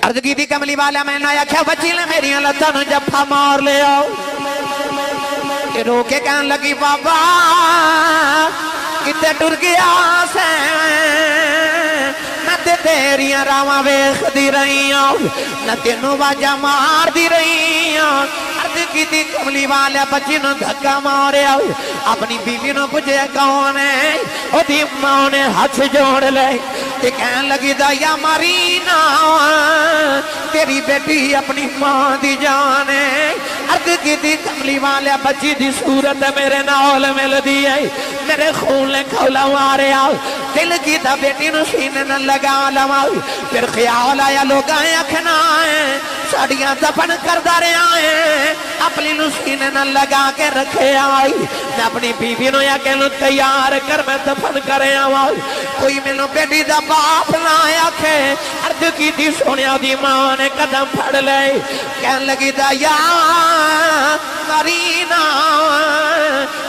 عرض کی تھی کملی والا میں نے آکھیا بچی نے میری لتاں جفا مار لے آؤ رو کے کہنے لگی بابا کتے ٹر گیا سے نہ تے تیریاں راواں ویکھ دی رہی ہوں نہ تینوں واجہ مار دی رہی ہوں عرض کی تھی کملی والا بچی نو دھکا ماریا اپنی بیوی نو پوچھے کون ہے او دی ماں نے ہاتھ جوڑ لے تے کہنے لگی دایا مارینا تیری بیٹی اپنی ماں دی جان ہے عرض کی تھی کملی والا بچی دی صورت میرے نال مل دی ہے میرے خون نے کھولا مارے آؤ دل کی تھا بیٹی نو سینے نہ لگا لما پھر خیال آیا لوگ آئے اکھنا آئے ساڑیاں دفن کردہ رہے آئے اپنی نو سینے نہ لگا کے رکھے آئی میں اپنی بیوی نو یا کہ نو تیار کر میں دفن کرے آئی کوئی میں نو بیٹی دا باپ نہ آیا کھے عرض کی تھی سونیا دی ماں نے قدم پھڑ لے کہنے لگی دا یا مرینا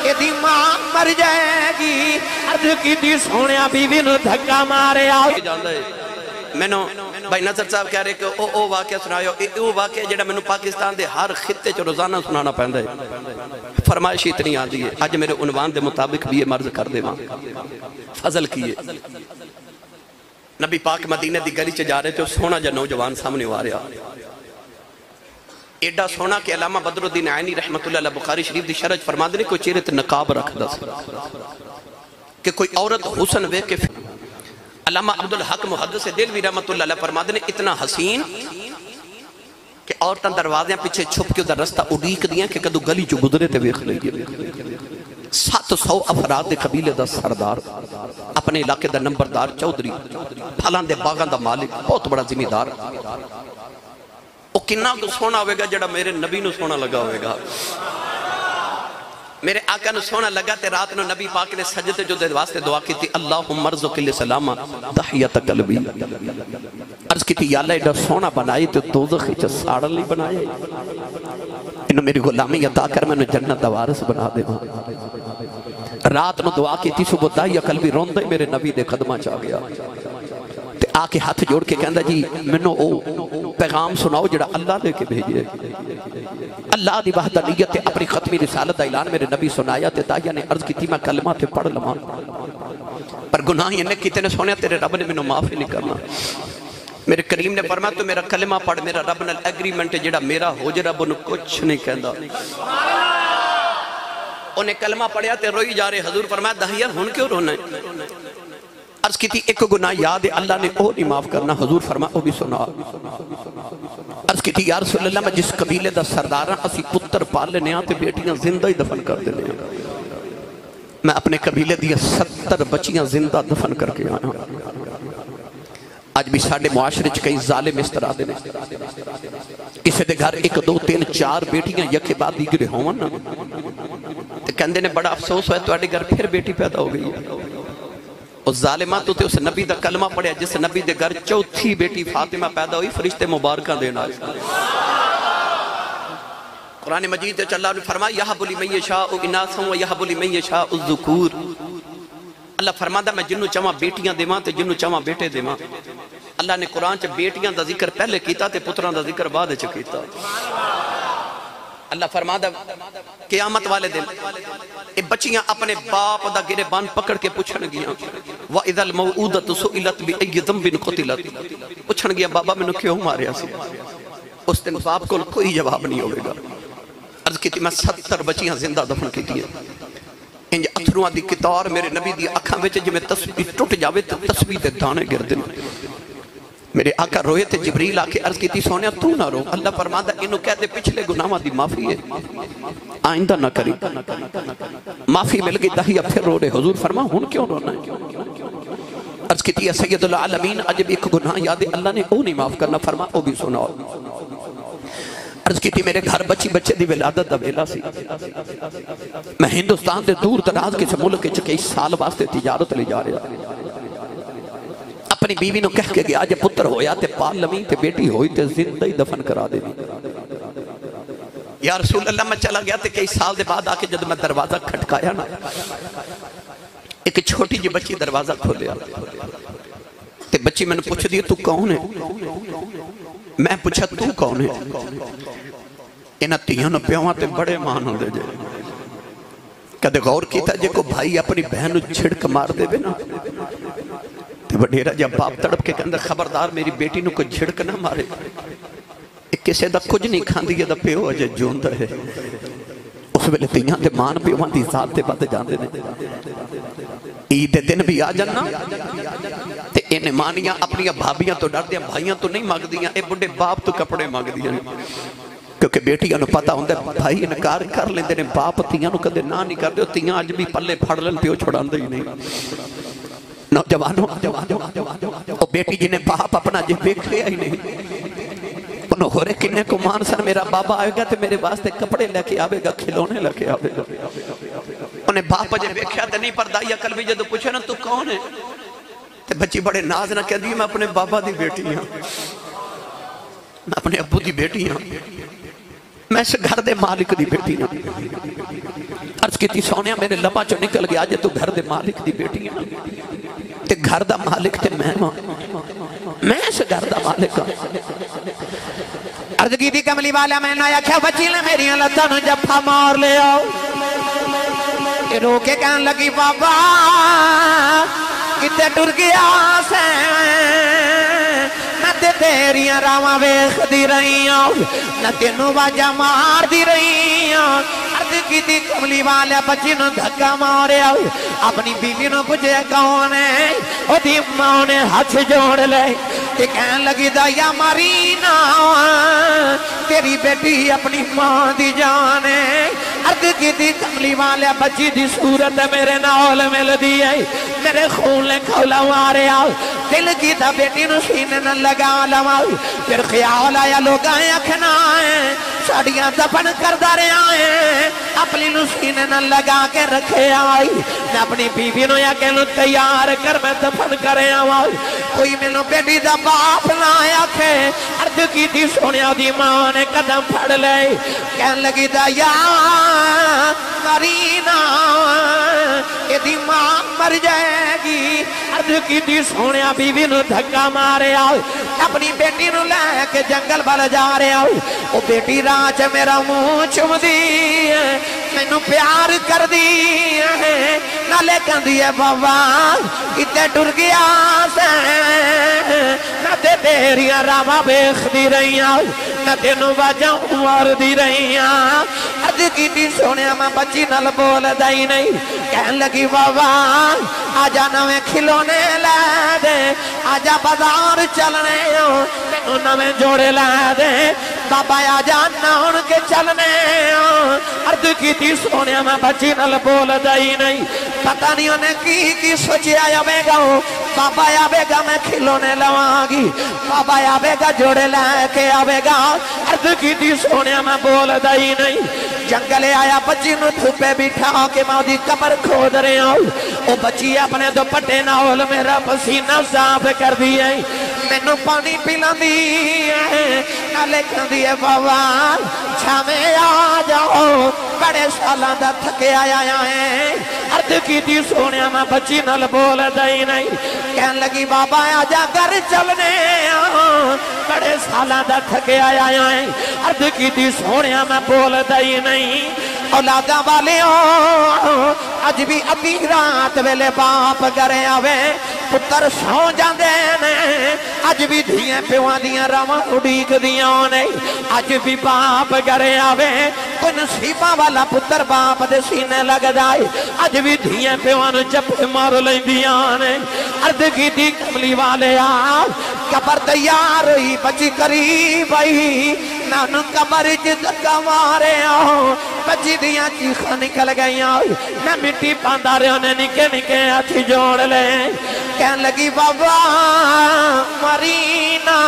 یہ دی ماں مر جائے گی عرض کی تھی سونیا بیوی نو دھکا مارے آئی میں نو بھائی نظر صاحب کہہ رہے کہ او واقعہ سنایو او واقعہ جڑا میں نو پاکستان دے ہر خطے چو روزانہ سنانا پہندہ ہے فرمائش اتنی آدھی ہے آج میرے عنوان دے مطابق بھی یہ مرض کر دے وہاں فضل کیے نبی پاک مدینہ دی گلی چے جا رہے تھے سونا جا نوجوان سامنے ہوا رہا ایڈا سونا کہ علامہ بدر الدین عینی رحمت اللہ علیہ بخاری شریف دی شرج فرما دے کوئی چہرے تے نقاب رکھ دا کہ کوئی عورت حسن وے کے علامہ عبدالحق محدث دلوی رحمت اللہ علیہ فرما دے اتنا حسین کہ عورتاں دروازیاں پیچھے چھپ کے ادھر رستہ اڈیک دیاں کہ کدو گلی جو گزرے تے ویکھ لے 700 افراد دے قبیلے دا سردار اپنے علاقے دا نمبردار چودھری پھلان دے باغان دا مالک بہت بڑا ذمہ دار او کنہ کو سونا ہوئے گا جڑا میرے نبی نو سونا لگا ہوئے گا میرے آقا نو سونا لگا تے رات نو نبی پاک نے سجدے جو دے واسطے دعا کی تھی اللہم مرزق اللہ سلامہ تحیت قلبی عرض کی تھی یا اللہ ایڈا سونا بنائی تو دوزخی چا ساڑا لی بنائی انہوں میری غلامی عطا کر میں نے جنت دوارس بنا دے رات نو دعا کی تھی صبح دائی قلبی روندے میرے نبی دے قدمہ چاہ گیا تے آکے ہاتھ جوڑ کے کہندہ جی منو او پیغام سناؤ جڑا اللہ دے کے بھیجئے اللہ دی وحدانیت اپنی ختمی رسالت دا اعلان میرے نبی سنایا تے دایا نے عرض کی تھی میں کلمہ تے پڑھ لما پر گناہ یہ نے کتنے سونے تیرے رب نے منو معافی نہیں کرنا میرے کریم نے فرمایا تو میرا کلمہ پڑھ میرا رب نال ایگریمنٹ جڑا میرا ہو جے رب انہوں کچھ نہیں کہندا انہیں کلمہ پڑھیا تے روئی جا رہے حضور فرمایا دہیا ہن کیوں رونا ہے عرض کی تھی ایک گناہ یاد ہے اللہ نے وہ نہیں معاف کرنا حضور فرمایا وہ بھی سنا عرض کی تھی یا رسول اللہ میں جس قبیلے دا سرداراں اسی پتر پال لینے آتے بیٹیاں زندہ ہی دفن کر دینے میں اپنے قبیلے دیا 70 بچیاں زندہ دفن کر کے آیا آج بھی ساڑھے معاشرے کئی ظالم اس طرح دینے کسی دے گھر 1 2 3 4 بیٹیاں یکے بعد دیگرے ہوں نا تو کہندے نے بڑا افسوس ہوئے تو آڑے گھر پھر بیٹی پیدا ہو گئی ہے اس ظالمات تو اس نبی دا کلمہ پڑھیا جس نبی دے گھر چوتھی بیٹی فاطمہ پیدا ہوئی فرشتے مبارکہ دینا قرآن مجید تے اللہ نے فرمایا یہب لمن یشاء اناثا و یہب لمن یشاء الذکور اللہ فرماتا میں جنوں چاہاں بیٹیاں دیواں تے جنوں چاہاں بیٹے دیواں اللہ نے قرآن چ بیٹیاں دا ذکر پہلے کیتا تے پتران دا ذکر بعد چ کیتا اللہ فرماتا قیامت والے دن اے بچیاں اپنے باپ دا گرے بان پکڑ کے پوچھن گیاں وَإِذَا الْمَوْعُودَةُ سُئِلَتْ بِأَيِّ ذَنْبٍ قُتِلَتْ پوچھن گیا بابا میں نے کیوں ماریا سی اس دن باپ کو کوئی جواب نہیں ہوئے گا عرض کی تھی میں 70 بچیاں زندہ دفن کی تھی انج اتھروہ دی کتار میرے نبی دی اکھاں ویچے جی میں تسبیح ٹوٹ جاوے تو تسبیح دے دانے گردن میرے آقا روئے تھے جبریل آکے عرض کی تھی سونیا تو نہ رو اللہ فرماتا انہوں کہتے پچھلے گناہاں دی معافی ہے آئندہ نہ کری معافی مل گئی دہیا پھر رو رہے حضور فرما ہون کیوں رونا ہے عرض کی تھی سید العالمین عجب ایک گناہ یاد ہے اللہ نے او نہیں معاف کرنا فرما او بھی سناؤ عرض کی تھی میرے گھر بچی بچے دی ولادت دا ویلا سی میں ہندوستان دے دور دراز کے ملک کئی سال واسطے تجارت لے جا رہا اپنی بیوی نو کہہ کے گیا جب پتر ہویا تے پال لمی تے بیٹی ہوئی تے زندہ ہی دفن کرا دے یا رسول اللہ میں چلا گیا تے کئی سال دے بعد آکے جب میں دروازہ کھٹکایا نا ایک چھوٹی جی بچی دروازہ کھولیا تے بچی میں نے پوچھ دیا تو کون ہے؟ میں پوچھا تو کون ہے؟ انہاں تیاں نو پیواں تے بڑے مان ہوندے جے کدے غور کیتا جے کو بھائی اپنی بہن چھڑک مار دے بے نا تے وڈیرا جب باپ تڑپ کے کہندا خبردار میری بیٹی نو کوئی جھڑک نہ مارے کسے دا کچھ نہیں کھاندی ہے دا پیو اجے جوندا ہے اس ویلے تیاں دے مان پیواں دی ذات تے بد جاندے نے عید دن بھی آ جانا تے انہیں مانیاں اپنی بھابیاں تو ڈر دیاں بھائیاں تو نہیں مانگ دیاں اے بڑے باپ تو کپڑے مانگ دیاں کیونکہ بیٹیاں نو پتا ہوندہ بھائی انکار کر لیندے نے باپ تیاں نو کدے نہ نہیں کر دے تیاں آج بھی پلے پھڑ لن پیو چھوڑاندے ہی نہیں نوجوانوں او بیٹی جنہیں باپ اپنا جی بیک لیا ہی نہیں انہوں ہو رہے کنے کو مان سن میرا بابا آئے گا تے میرے واسطے کپڑے لے کے آوے گا کھلونے لے کے آوے گا انہیں باپ جے بیکھیا تے نہیں پر دائی عقل بھی جدو پوچھے نا تو کون ہے تے بچی بڑے ناز نہ کہہ دی میں اپنے بابا دی بیٹی ہوں میں اپنے ابو دی بیٹی ہوں میں اس گھر دے مالک دی بیٹی ہوں عرض کی تھی سونیا میرے لبا چو نکل گیا جے تو گھر دے مالک دی بیٹی ہوں تے گھر دا مالک تے میں اس گھر دا مالک ہوں عرض کی تھی کملی والا میں نے کیا بچی لے میری لتا نو جفا مار لے آؤ رو کے کہن لگی بابا کتے ٹر گیا سے نہ تے تیریاں راواں ویکھ دی رہی ہوں نہ تینوں واجہ مار دی رہی ہوں عرض کی تھی کملی والا بچی نو دھکا مارے آؤ اپنی بیوی نو پوچھے کون ہے او دی ماں نے ہاتھ جوڑ لے تے کہن لگی دایا ماری نا تیری بیٹی اپنی ماں دی جان ہے عرض کی تھی کملی والا بچی دی صورت میرے نال مل دی ہے میرے خون لے کھولا مارے آؤ دل کی تھا بیٹی نو سینے نہ لگا لواؤ پھر خیال آیا لوگ آئے اکھنا آئے ساڑیاں دفن کردہ رہے آئے اپنی نو سینے نہ لگا کے رکھے آئی میں اپنی بیوی نو یا کہ نو تیار کر میں دفن کرے آؤ کوئی میں نو بیٹی دا باپ نہ آیا کھے عرض کی تھی سونیا دی ماں نے قدم پھڑ لے کہن لگی دا یا مرینا یہ دی ماں مر جائے گی عرض کی تھی سونیا بیوی نو دھکا مارے آؤ اپنی بیٹی نو لے کے جنگل بل جا رہے آؤ وہ بیٹی راج میرا منہ چم دی میں نو پیار کر دی نہ لے کن دی بابا کتے ٹر گیا سے نہ تے تیریاں راما بیخ دی رہی ہوں نہ تینوں باجہ مار دی رہی ہوں عرض کی تھی سونیا میں بچی نل بول دائی نہیں کہن لگی بابا آجا نویں کھلونے لے دے آجا بازار چلنے ہوں تینوں نویں جوڑے لے دے بابا آجا نون کے چلنے ہوں عرض کی تھی سونیا میں بچی نل بول دائی نہیں پتہ نہیں انہیں کی سوچی آیا بے گا بابا آبے گا میں کھلونے لواں گی بابا آبے گا جوڑے لے کے آبے گا عرض کی تھی سونیا میں بول دائی نہیں جنگلے آیا بچی نو دھوپے بٹھا کے ماں دی قبر کھود رہے ہوں او بچی اپنے دو پٹے ناول میرا پسینہ صاف کر دیئے میں نو پانی پلان دیئے نہ لکھن دیئے بابا چھامے آ جاؤ بڑے سالان دا تھکے آیا ہے عرض کی تھی سونیا میں بچی نل بول دائی نہیں کہن لگی بابا آجا گھر چلنے بڑے سالان دا تھکے آیا ہے عرض کی تھی سونیا میں بول دائی نہیں اولادہ والے ہوں اج بھی ابھی رات ویلے باپ گرے آوے پتر سو جاندے نے اج بھی دھیاں پیوان دیاں راواں اڑیک دیاں نے اج بھی باپ گرے آوے کوئی نصیبہ والا پتر باپ دے سینے لگ دائے اج بھی دھیاں پیوان جب مار لیں دیاں نے عرض کی تھی کملی والے آپ قبر تیار ہوئی بچی قریب آئی نانو قبر جدکا مارے آؤ بچی دیاں چیخاں نکل گئی آؤ میں مٹی پاندہ رہے ہونے نکے نکے ہاتھی جوڑ لیں کہن لگی بابا مرینا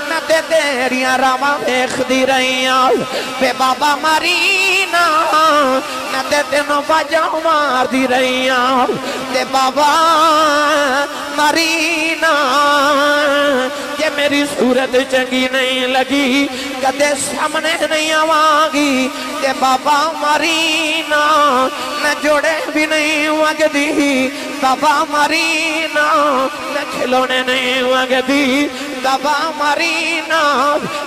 نہ تے تیریاں راما بیخ دی رہی آؤ بے بابا مرینا نہ تے تینوں باجہ مار دی رہی آؤ تے بابا مرینا یہ میری صورت چنگی نہیں لگی کدے سامنے نہیں آوانگی تے بابا مرینا میں جوڑے بھی نہیں وگ دی بابا مرینا میں کھلونے نہیں وگدی بابا مرینا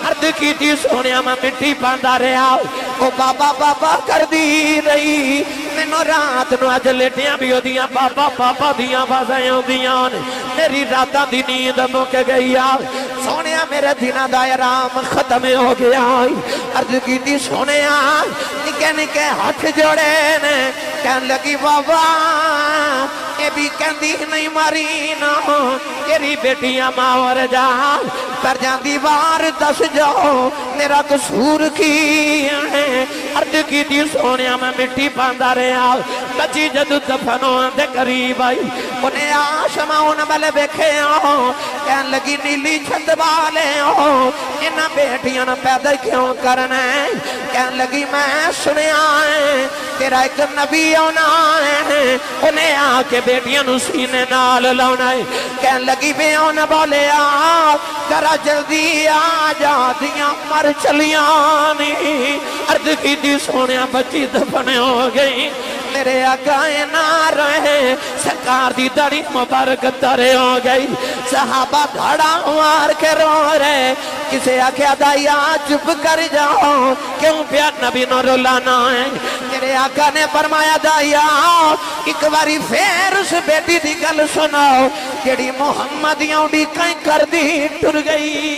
عرض کی تھی سونیا میں مٹی پاندہ رہا او بابا بابا کر دی رہی میں نو رات نو اج لیٹیاں بھی ہو دیاں بابا بابا دیاں بازائیں ہو دیاں میری راتاں دی نیند مک گئی سونیا میرے دینہ دا آرام ختم ہو گیا عرض کی تھی سونیا نکے نکے ہاتھ جوڑے نے کہن لگی بابا اے بھی کہندی نہیں مرینا تیری بیٹیاں ماور جا پر جان دیوار دس جاؤ میرا قصور کی ہے عرض کی تھی سونیا میں مٹی پاندہ رہا بچی جدو دفنوں دے قریب آئی انہیں آشماؤں بلے بیکھے ہوں کہن لگی نیلی چھت والے ہوں انہاں بیٹیاں پیدا کیوں کرنا ہے کہن لگی میں سنے آئے تیرا ایک نبی ہونا ہے انہیں آ کے بیٹیاں نو سینے نال لاؤنا ہے کہن لگی بے ہونا بولے ذرا جلدی آ جا دیاں مر چلیاں عرض کی تھی سونیا بچی دفنے ہو گئی میرے آقا نہ رہے سرکار دی دڑی مبارک ترے ہو گئی صحابہ دھڑا مار کے رو رہے کسے آکھیا دائیا چپ کر جاؤ کیوں پیار نبی نو رولانا ہے میرے آقا نے فرمایا دائیا ایک باری پھر اس بیٹی دی گل سناؤ جیڑی محمدیاں بھی کہیں کر دی ٹر گئی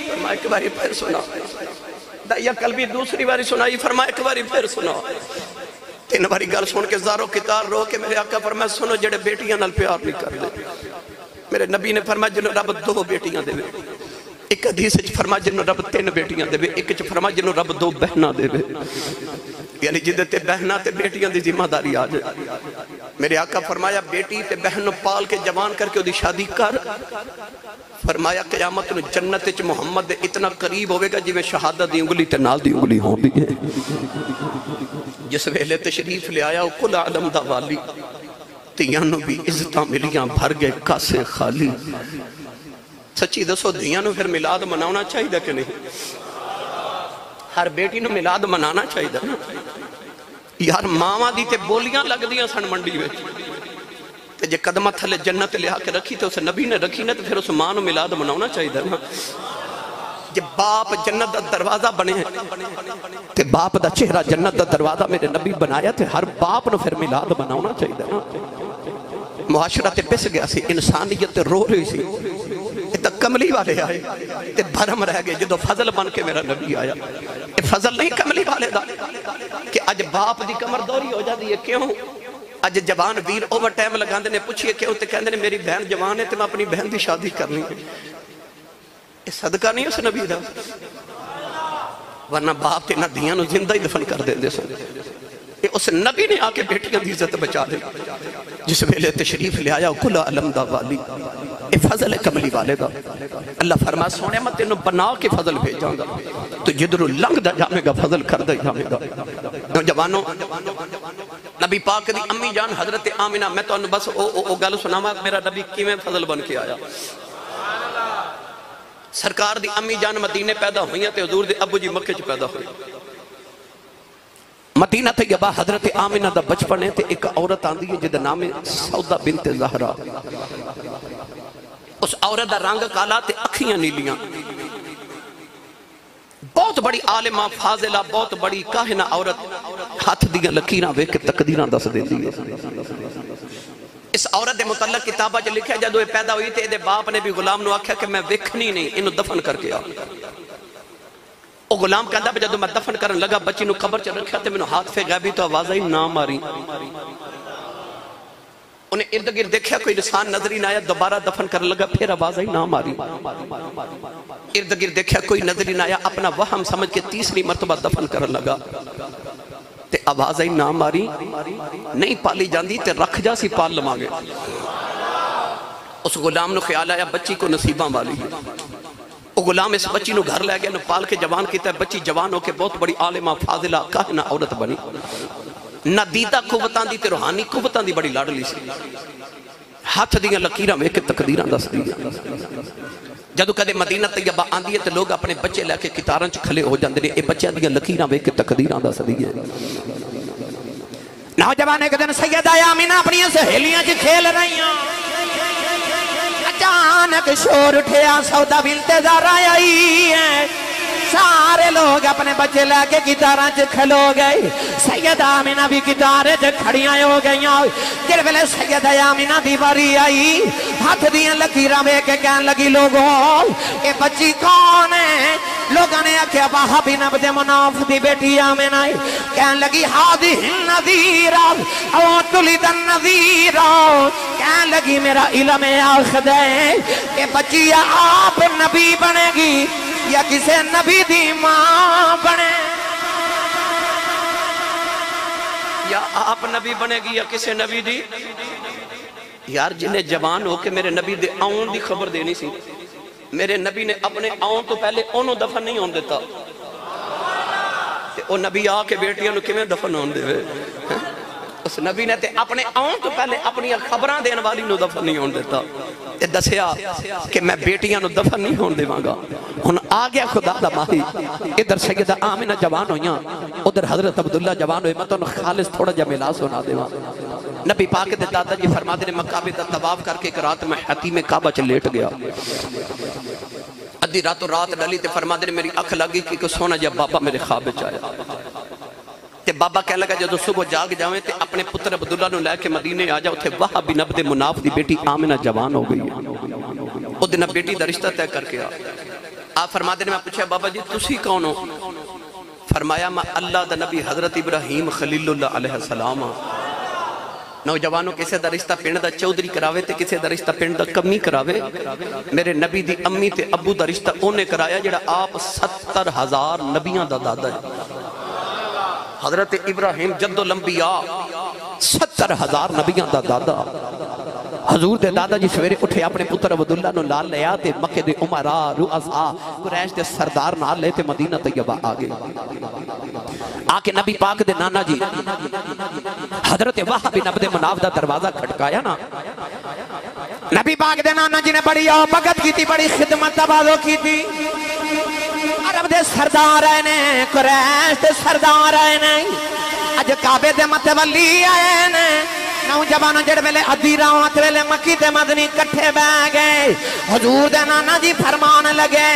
فرمایا ایک باری پھر سناؤ دائیا کل بھی دوسری باری سنائی فرمایا ایک باری پھر سناؤ تین باری گل سن کے زارو کتار رو کے میرے آقا فرمایا سنو جڑے بیٹیاں نال پیار نہیں کر دے میرے نبی نے فرمایا جنہوں رب 2 بیٹیاں دے ایک حدیث فرمایا جنہوں رب 3 بیٹیاں دے ایک فرمایا جنہوں رب 2 بہنہ دے یعنی جدے تے بہنہ تے بیٹیاں دی ذمہ داری آ جائے میرے آقا فرمایا بیٹی تے بہن پال کے جوان کر کے دی شادی کر فرمایا قیامت نو جنت وچ محمد اتنا قریب ہوئے گا جی میں شہادت دی انگلی تے نال دی انگلی ہوں بھی ہے جس ویلے تشریف لے آیا کل عالم دا والی تیانو بھی عزتاں ملیاں بھر گئے کاسے خالی سچی دسو دیانو پھر ملاد مناونا چاہیے دا کہ نہیں ہر بیٹی نو ملاد منانا چاہیے دا یار ماما دی تے بولیاں لگ دیاں سن منڈی میں تے جے قدمہ تھلے جنت لے آکے رکھی تے اسے نبی نے رکھی نا تے پھر اس ماں نو ملاد مناونا چاہیے دا جے باپ جنت دا دروازہ بنے تے باپ دا چہرہ جنت دا دروازہ میرے نبی بنایا تے ہر باپ نو پھر ملاد مناونا چاہیے دا معاشرہ تے پس گیا سی انسانیت تے رو رہی سی تے کملی والے آئے تے بھرم رہ گئے جدو فضل بن کے میرا نبی آیا یہ فضل نہیں کملی والے دا کہ اج باپ دی کمر دوری ہو جاتی ہے کیوں اج جوان ویر اوور ٹائم لگان دے نے پوچھئے کیوں تے کہندے نے میری بہن جوان ہے تے میں اپنی بہن دی شادی کرنی ہے یہ صدقہ نہیں اس نبی دا ورنہ باپ تے نہ دیاں نو زندہ ہی دفن کر دے دے سن اس نبی نے آکے بیٹیاں دی عزت بچا دے جس ویلے تشریف لے آیا کل عالم دا والی اے فضل کملی والے دا اللہ فرما سونے میں تینوں بنا کے فضل بھیجاں گا تو جدرو لنگ دا جامے گا فضل کر دا جامے گا نوجوانوں نبی پاک دی امی جان حضرت آمینہ میں تو بس او گل سناما میرا نبی کیویں فضل بن کے آیا سرکار دی امی جان مدینے پیدا ہوئی ہیں تے حضور دے ابو جی مکہ چ پیدا ہوئی مدینہ طیبہ حضرت آمینہ دا بچپن ہے تے ایک عورت آندھی ہے جدہ نام سودہ بنت زہرہ اس عورت دا رنگ کالا تے اکھیاں نیلیاں بہت بڑی عالمہ فاضلہ بہت بڑی کاہنہ عورت ہاتھ دیاں لکیراں وے کے تقدیراں دس دیتی ہے اس عورت دے متعلق کتابہ جو لکھا جدو یہ پیدا ہوئی تھے دے باپ نے بھی غلام نو آکھا کہ میں ویکھنی نہیں انہوں دفن کر کے آ او غلام کہندا جدو میں دفن کرن لگا بچی نو قبر چ رکھیا تے مینوں ہاتھ پہ غیبی تو آواز آئی نہ ماری انہیں ارد گرد دیکھا کوئی انسان نظر ہی نہ آیا دوبارہ دفن کرن لگا پھر آواز آئی نہ ماری ارد گرد دیکھا کوئی نظر ہی نہ آیا اپنا وہم سمجھ کے تیسری مرتبہ دفن کرن لگا تے آواز آئی نہ ماری نہیں پالی جاندی تے رکھ جا سی پال لمانگے اس غلام نو خیال آیا بچی کو نصیباں والی ہے وہ غلام اس بچی نو گھر لے گیا نو پال کے جوان کیتا ہے بچی جوان ہو کے بہت بڑی عالمہ فاضلہ کاہنہ عورت بنی نہ دیدہ قوتاں دی تے روحانی قوتاں دی بڑی لاڈلی سی ہاتھ دیاں لکیراں میں کے تقدیراں دس دیاں جدو کدے مدینہ طیبہ آندی ہے تے لوگ اپنے بچے لے کے کتارن چ کھلے ہو جاندے نے اے بچے دیاں لکیراں میں کے تقدیراں دس دیاں نوجوان ایک دن سیدہ آمینہ اپنی سہیلیاں چ کھیل رہی ہیں، اچانک شور اٹھیا، سودا بنت زہرا آئی ہے، سارے لوگ اپنے بچے لے کے گٹاراں چ کھلو گئے، سیدہ آمینہ بھی گٹارے چ کھڑیاں ہو گئیاں، جس ویلے سیدہ آمینہ دی واری آئی، ہاتھ دیاں لکیراں ویکھ کے کہن لگی لوگوں اے بچی کون ہے؟ لوگوں نے آکھیا وہب بن عبد مناف دی بیٹی آمینہ ہے، کہن لگی ہادی النذیرہ او تلد النذیرہ، کہن لگی میرا علم آخد ہے کہ بچی یا آپ نبی بنے گی یا کسے نبی دی ماں بنے، یا آپ نبی بنے گی یا کسے نبی دی؟ یار جنہیں جوان ہو کہ میرے نبی دے آؤن دی خبر دینی سی، میرے نبی نے اپنے آؤن تو پہلے انہوں دفن نہیں ہون دیتا، او نبی آ کے بیٹیاں نو کمیں دفن ہون دے وے، اس نبی نے تے اپنے آؤن تو پہلے اپنی خبران دین والی نو دفن نہیں ہون دیتا، تے دسیا کہ میں بیٹیاں نو دفن نہیں ہون دے مانگا، ہن آگیا خدا دا ماہی، ادھر سیدہ آمینہ جوان ہویاں، ادھر حضرت عبداللہ جوان ہوئے، میں تو خالص تھوڑا جا ملا سنا دے وہاں، نبی پاک دے دادا جی فرما دے مکعبے دا طواف کر کے ایک رات میں حتیم کعبہ چ لیٹ گیا، ادھی راتوں رات ڈلی تے فرما دے میری اکھ لگی کہ سونا جب بابا میرے خواب وچ آیا، تے بابا کہہ لگا جدو صبح جاگ جاویں تے اپنے پتر عبداللہ نو لے کے مدینے آ جاؤ، تے وہب بن عبد مناف دی بیٹی آمینہ جوان ہو گئی ہے، او دن بیٹی دا رشتہ طے کر کے آپ فرما دے میں پوچھا بابا جی تسی کون ہو؟ فرمایا میں اللہ دا نبی حضرت ابراہیم خلیل اللہ علیہ السلام، نوجوانوں کسے دا رشتہ پنڈ دا چودری کراوے تے کسے دا رشتہ پنڈ دا کمی کراوے، میرے نبی دی امی تے ابو دا رشتہ اونے کرایا جڑا آپ 70,000 نبیاں دا دادا ہے، حضرت ابراہیم جد الانبیاء 70,000 نبیاں دا دادا، حضور دے دادا جی سویرے اٹھے اپنے پتر عبداللہ نو لال لیا تے مکہ دے عمراء رؤساء قریش دے سردار نال لے تے مدینہ طیبہ آگے آکے نبی پاک دے نانا جی حضرت وہب بن عبد مناف دا دروازہ کھٹکایا نا، نبی پاک دے نانا جی نے بڑی بغت کی تھی، بڑی خدمت تبادو کی تھی، عرب دے سردار آئے نے، قریش دے سردار آئے نے، اج کعبے دے متولی آئے نے، نوجوانوں جڑ ویلے ادھی رات ویلے مکی تے مدنی کٹھے بہ گئے، حضور دے نانا جی فرمان لگے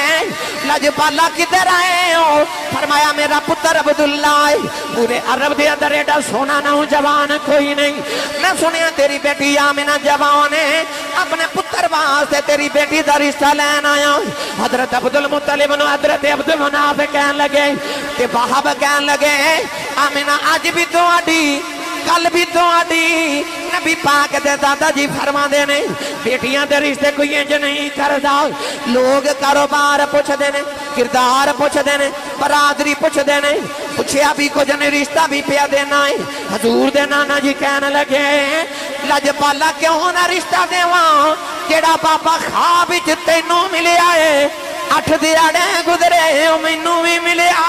لجپالا کدھر آئے ہو؟ فرمایا میرا پتر عبداللہ، پورے عرب دے اندر ایڈا سونا نوجوان کوئی نہیں، میں سنیا تیری بیٹی آمینہ جوان ہے، اپنے پتر واسطے تیری بیٹی دا رشتہ لین آیا، حضرت عبدالمطلب نو حضرت عبدالمناف کہن لگے تے وہب کہن لگے آمینہ آج بھی تو آڈی کل بھی تو آڈی، نبی پاک دے دادا جی فرما دے نے بیٹیاں دے رشتے کوئی انج نہیں کردا، لوگ کاروبار پوچھ دے نے، کردار پوچھ دے نے، برادری پوچھ دے نے، پوچھیا بھی کچھ نہیں رشتہ بھی پیا دینا ہے، حضور دے نانا جی کہنے لگے لجپالا کیوں نہ رشتہ دیواں جیڑا بابا خواب وچ تینوں ملیا ہے، 8 دیہاڑے گزرے مینوں بھی ملیا۔